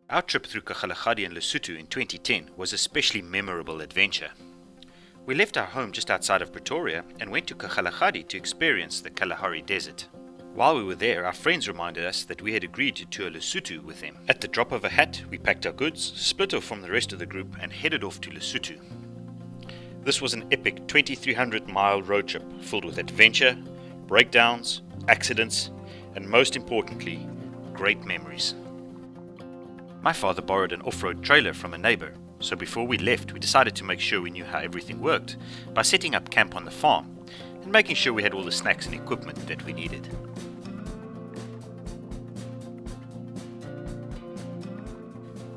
Our trip through Kgalagadi and Lesotho in 2010 was a especially memorable adventure. We left our home just outside of Pretoria and went to Kgalagadi to experience the Kalahari desert. While we were there, our friends reminded us that we had agreed to tour Lesotho with them. At the drop of a hat, we packed our goods, split off from the rest of the group and headed off to Lesotho. This was an epic 2,300-mile road trip filled with adventure, breakdowns, accidents, and most importantly, great memories. My father borrowed an off-road trailer from a neighbor, so before we left we decided to make sure we knew how everything worked by setting up camp on the farm and making sure we had all the snacks and equipment that we needed.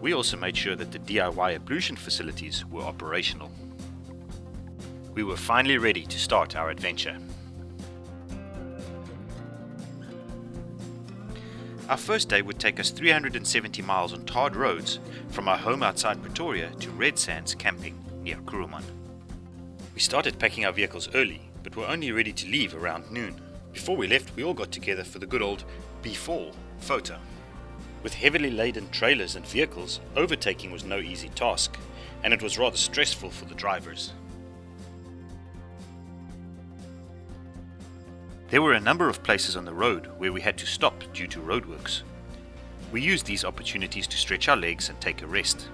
We also made sure that the DIY ablution facilities were operational. We were finally ready to start our adventure. Our first day would take us 370 miles on tarred roads from our home outside Pretoria to Red Sands camping near Kuruman. We started packing our vehicles early, but were only ready to leave around noon. Before we left, we all got together for the good old before photo. With heavily laden trailers and vehicles, overtaking was no easy task, and it was rather stressful for the drivers. There were a number of places on the road where we had to stop due to roadworks. We used these opportunities to stretch our legs and take a rest.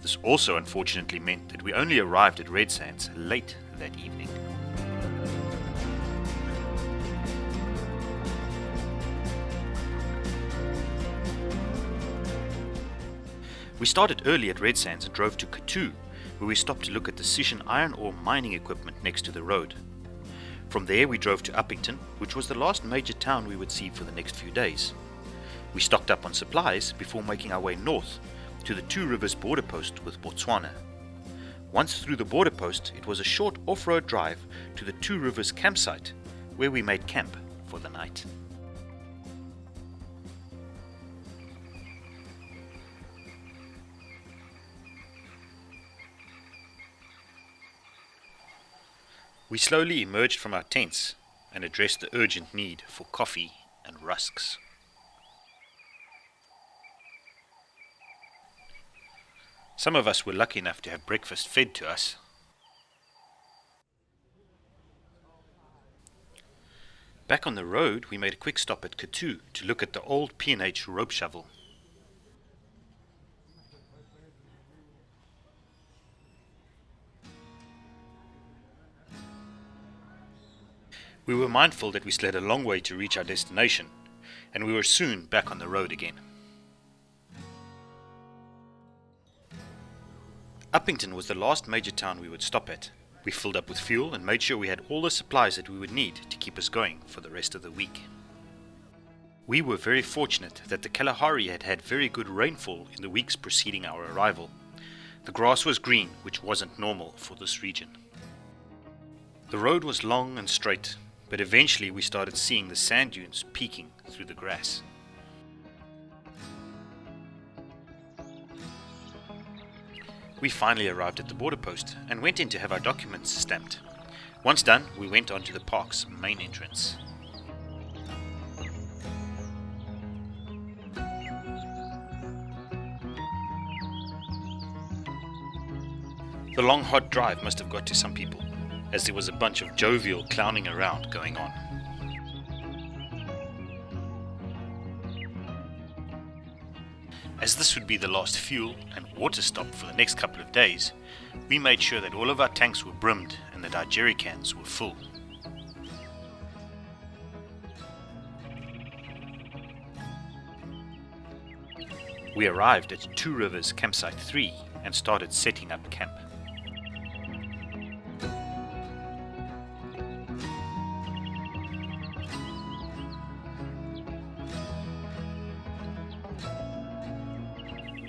This also unfortunately meant that we only arrived at Red Sands late that evening. We started early at Red Sands and drove to Kathu, where we stopped to look at the Sishen Iron ore mining equipment next to the road. From there we drove to Uppington, which was the last major town we would see for the next few days. We stocked up on supplies before making our way north to the Two Rivers border post with Botswana. Once through the border post, it was a short off-road drive to the Two Rivers campsite, where we made camp for the night. We slowly emerged from our tents and addressed the urgent need for coffee and rusks. Some of us were lucky enough to have breakfast fed to us. Back on the road, we made a quick stop at Kathu to look at the old P&H rope shovel. We were mindful that we still had a long way to reach our destination, and we were soon back on the road again. Uppington was the last major town we would stop at. We filled up with fuel and made sure we had all the supplies that we would need to keep us going for the rest of the week. We were very fortunate that the Kalahari had had very good rainfall in the weeks preceding our arrival. The grass was green, which wasn't normal for this region. The road was long and straight, but eventually we started seeing the sand dunes peeking through the grass. We finally arrived at the border post and went in to have our documents stamped. Once done, we went on to the park's main entrance. The long hot drive must have got to some people, as there was a bunch of jovial clowning around going on. As this would be the last fuel and water stop for the next couple of days, we made sure that all of our tanks were brimmed and that our jerry cans were full. We arrived at Two Rivers Campsite 3 and started setting up camp.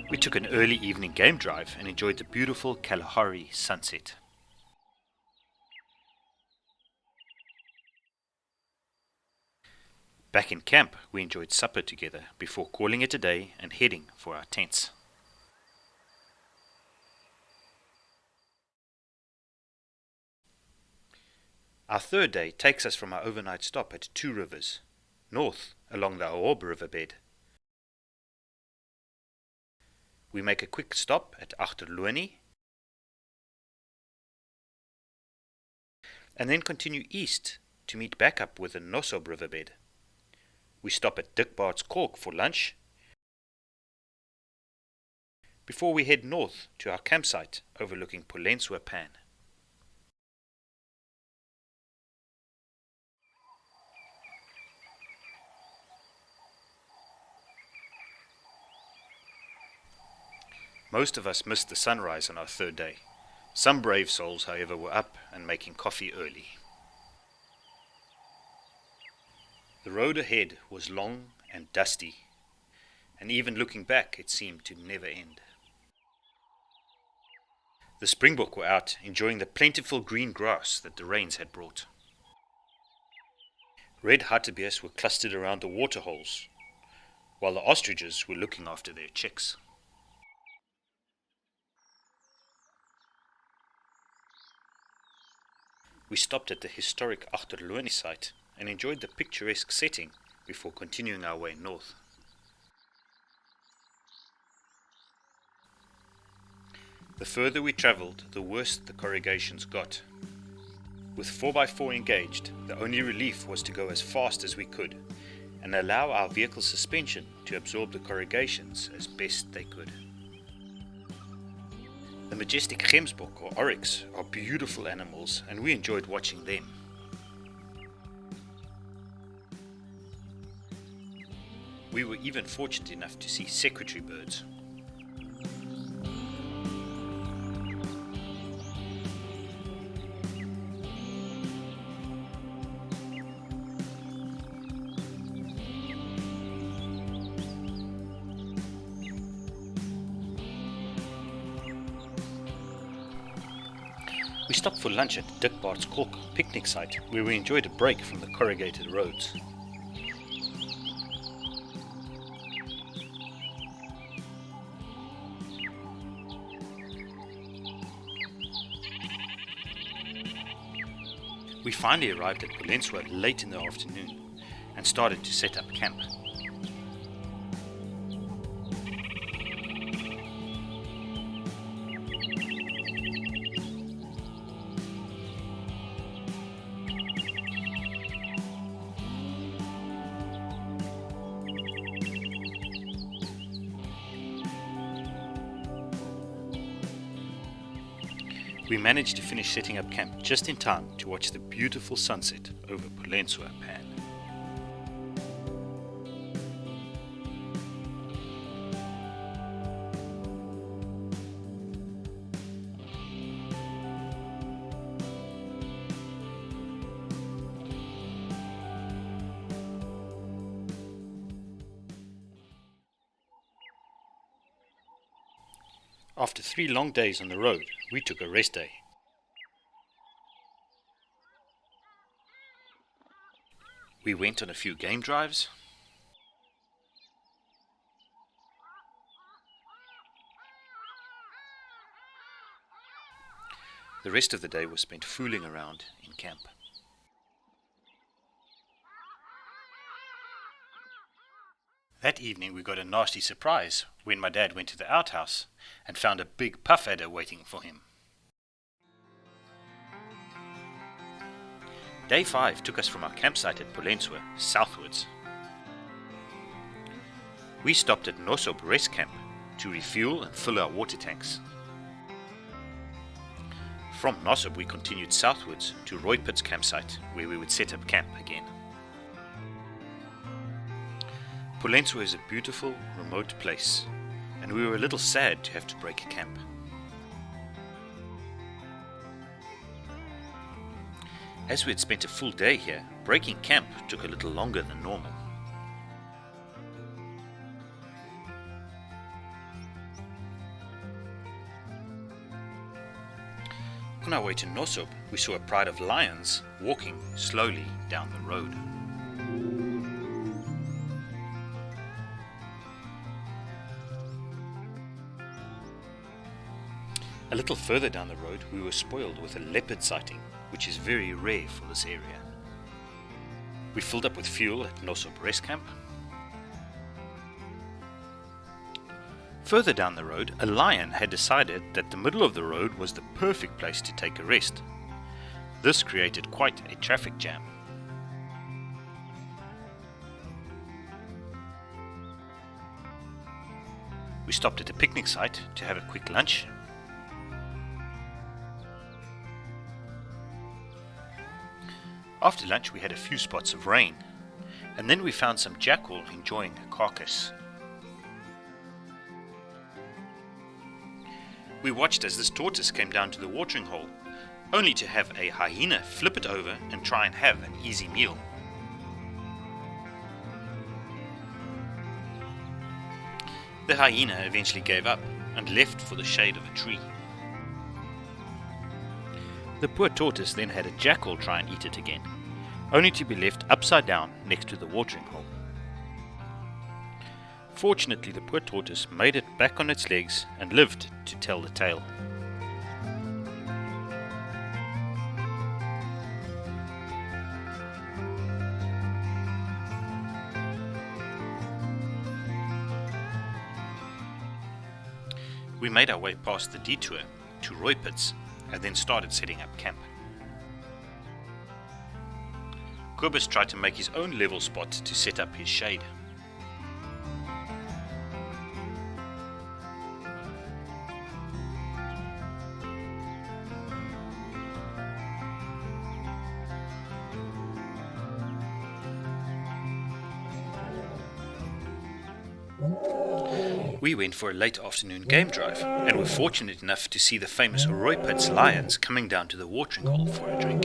We took an early evening game drive and enjoyed the beautiful Kalahari sunset. Back in camp, we enjoyed supper together before calling it a day and heading for our tents. Our third day takes us from our overnight stop at two rivers, north along the Auobriver bed. We make a quick stop at Achterlonie and then continue east to meet back up with the Nossob riverbed. We stop at Dikbaardskolk for lunch before we head north to our campsite overlooking Polentswa Pan. Most of us missed the sunrise on our third day. Some brave souls, however, were up and making coffee early. The road ahead was long and dusty, and even looking back it seemed to never end. The Springbok were out enjoying the plentiful green grass that the rains had brought. Red hartebeest were clustered around the waterholes, while the ostriches were looking after their chicks. We stopped at the historic Achterlonie site and enjoyed the picturesque setting before continuing our way north. The further we travelled, the worse the corrugations got. With 4x4 engaged, the only relief was to go as fast as we could and allow our vehicle suspension to absorb the corrugations as best they could. The majestic Gemsbok or Oryx are beautiful animals and we enjoyed watching them. We were even fortunate enough to see secretary birds. We stopped for lunch at Dikbaardskolk picnic site where we enjoyed a break from the corrugated roads. We finally arrived at Polentswa late in the afternoon and started to set up camp. We managed to finish setting up camp just in time to watch the beautiful sunset over Polentswa Pan. After 3 long days on the road, we took a rest day. We went on a few game drives. The rest of the day was spent fooling around in camp. That evening we got a nasty surprise when my dad went to the outhouse and found a big puff adder waiting for him. Day 5 took us from our campsite at Polentswa southwards. We stopped at Nossob rest camp to refuel and fill our water tanks. From Nossob we continued southwards to Rooiputs campsite where we would set up camp again. Polentswa is a beautiful, remote place, and we were a little sad to have to break camp. As we had spent a full day here, breaking camp took a little longer than normal. On our way to Nossob, we saw a pride of lions walking slowly down the road. A little further down the road we were spoiled with a leopard sighting, which is very rare for this area. We filled up with fuel at Nossob rest camp. Further down the road, a lion had decided that the middle of the road was the perfect place to take a rest. This created quite a traffic jam. We stopped at a picnic site to have a quick lunch. After lunch we had a few spots of rain, and then we found some jackal enjoying a carcass. We watched as this tortoise came down to the watering hole, only to have a hyena flip it over and try and have an easy meal. The hyena eventually gave up and left for the shade of a tree. The poor tortoise then had a jackal try and eat it again, only to be left upside down next to the watering hole. Fortunately, the poor tortoise made it back on its legs and lived to tell the tale. We made our way past the detour to Rooiputs and then started setting up camp. Kobus tried to make his own level spot to set up his shade. We went for a late afternoon game drive and were fortunate enough to see the famous Rooiputs lions coming down to the watering hole for a drink.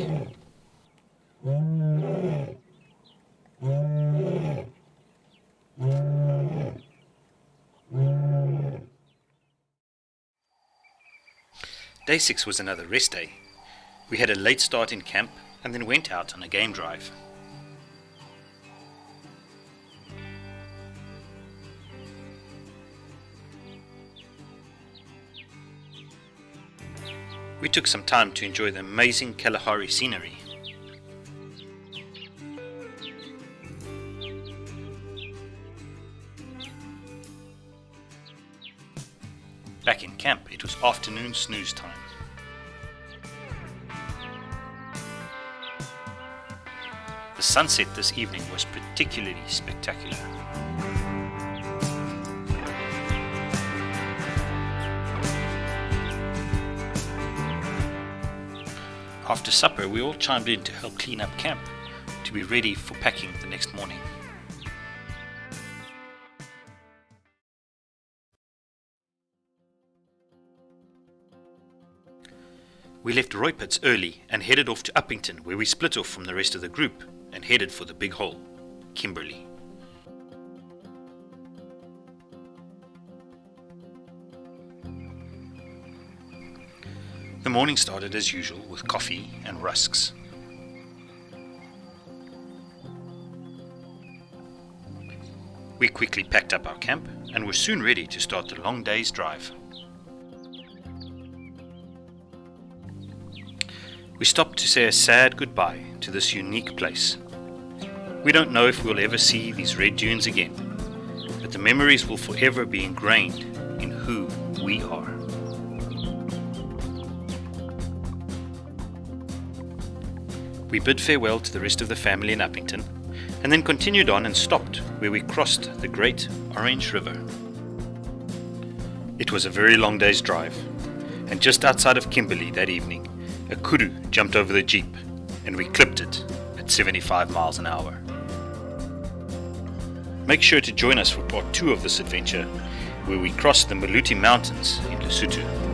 Day 6 was another rest day. We had a late start in camp and then went out on a game drive. We took some time to enjoy the amazing Kalahari scenery. Back in camp, it was afternoon snooze time. The sunset this evening was particularly spectacular. After supper, we all chimed in to help clean up camp to be ready for packing the next morning. We left Rooiputs early and headed off to Uppington, where we split off from the rest of the group and headed for the big hole, Kimberly. The morning started as usual with coffee and rusks. We quickly packed up our camp and were soon ready to start the long day's drive. We stopped to say a sad goodbye to this unique place. We don't know if we'll ever see these red dunes again, but the memories will forever be ingrained in who we are. We bid farewell to the rest of the family in Uppington and then continued on and stopped where we crossed the great Orange River. It was a very long day's drive, and just outside of Kimberly that evening, a kudu jumped over the jeep and we clipped it at 75 miles an hour. Make sure to join us for part 2 of this adventure, where we crossed the Maluti Mountains in Lesotho.